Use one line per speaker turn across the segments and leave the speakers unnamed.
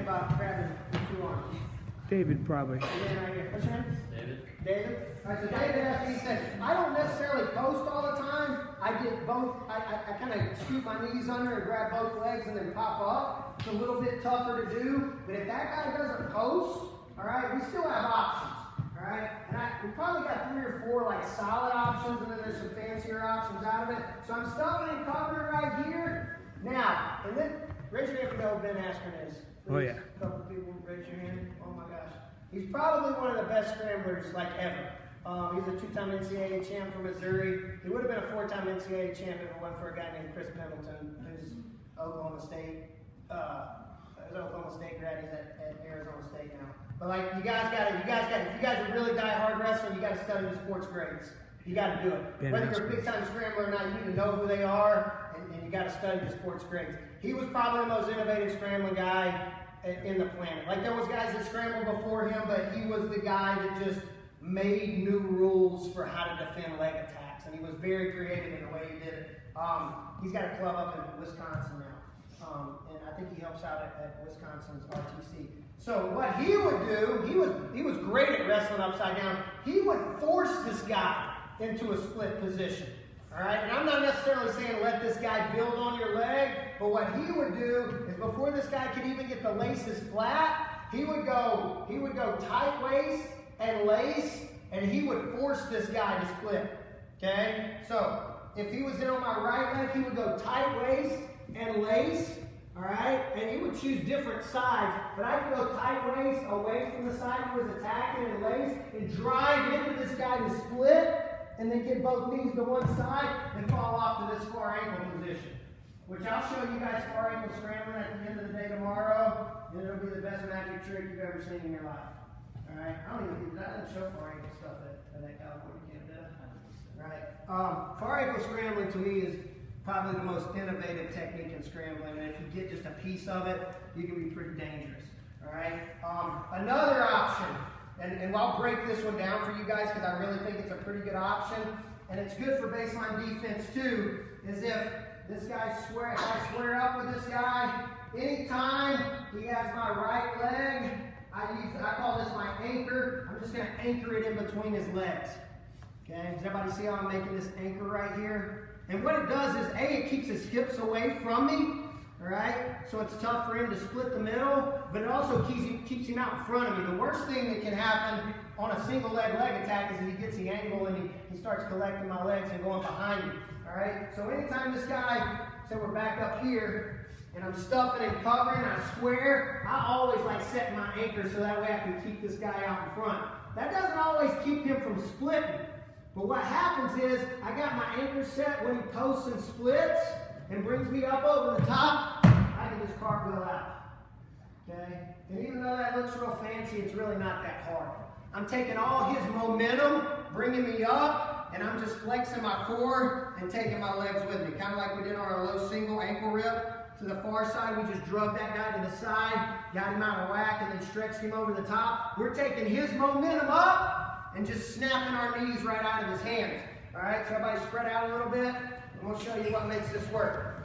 about grabbing the 2 arms?
David, probably.
Right here. What's your name?
David.
David? All right, so David asked me, he said, I don't necessarily post all the time. I get both, I kind of scoot my knees under and grab both legs and then pop up. It's a little bit tougher to do, but if that guy doesn't post, all right, we still have options. All right, and we probably got 3 or 4 like solid options, and then there's some fancier options out of it. So I'm stuffing and covering right here. Now, and then raise your hand if you know who Ben Askren is. Please.
Oh yeah.
A couple people raise your hand. Oh my gosh. He's probably one of the best scramblers like ever. He's a 2-time NCAA champ from Missouri. He would have been a 4-time NCAA champ if it wasn't for a guy named Chris Pendleton, who's Oklahoma State. Oklahoma State grad. He's at Arizona State now. But like you guys got to, if you guys are really die-hard wrestling, you got to study the sports grades. You got to do it. Whether you're a big-time scrambler or not, you need to know who they are, and you got to study the sports grades. He was probably the most innovative scrambling guy in the planet. Like there was guys that scrambled before him, but he was the guy that just made new rules for how to defend leg attacks, and he was very creative in the way he did it. He's got a club up in Wisconsin now, and I think he helps out at Wisconsin's RTC. So what he would do, he was great at wrestling upside down. He would force this guy into a split position. All right, and I'm not necessarily saying let this guy build on your leg, but what he would do is before this guy could even get the laces flat, he would go tight waist and lace, and he would force this guy to split. Okay, so if he was in on my right leg, he would go tight waist and lace. All right, and he would choose different sides, but I could go tight waist away from the side he was attacking and lace and drive into this guy to split, and then get both knees to one side and fall off to this far ankle position, which I'll show you guys far ankle scrambling at the end of the day tomorrow, and it'll be the best magic trick you've ever seen in your life. All right, I don't even think that doesn't show far ankle stuff at that California camp, did it? All right, far ankle scrambling to me is probably the most innovative technique in scrambling, and if you get just a piece of it, you can be pretty dangerous. All right, another option. And I'll break this one down for you guys because I really think it's a pretty good option. And it's good for baseline defense too, is if this guy if I square up with this guy, anytime he has my right leg, I call this my anchor. I'm just going to anchor it in between his legs. Okay, does everybody see how I'm making this anchor right here? And what it does is, it keeps his hips away from me. All right, so it's tough for him to split the middle, but it also keeps him out in front of me. The worst thing that can happen on a single leg attack is that he gets the angle and he starts collecting my legs and going behind me. All right, so anytime this guy, say we're back up here, and I'm stuffing and covering, I square, I always like set my anchor so that way I can keep this guy out in front. That doesn't always keep him from splitting, but what happens is I got my anchor set when he posts and splits, and brings me up over the top, I can just cartwheel out. Okay? And even though that looks real fancy, it's really not that hard. I'm taking all his momentum, bringing me up, and I'm just flexing my core and taking my legs with me. Kind of like we did on our low single ankle rip. To the far side, we just drug that guy to the side, got him out of whack, and then stretched him over the top. We're taking his momentum up and just snapping our knees right out of his hands. All right, so everybody spread out a little bit. And we'll show you what makes this work.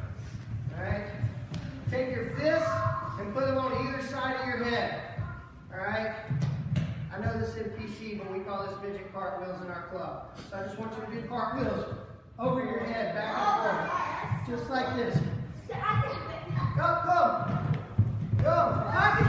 All right? Take your fists and put them on either side of your head. All right? I know this is NPC, but we call this midget cartwheels in our club. So I just want you to do cartwheels over your head, back and forth. Just like this. Go, go. Go. If I can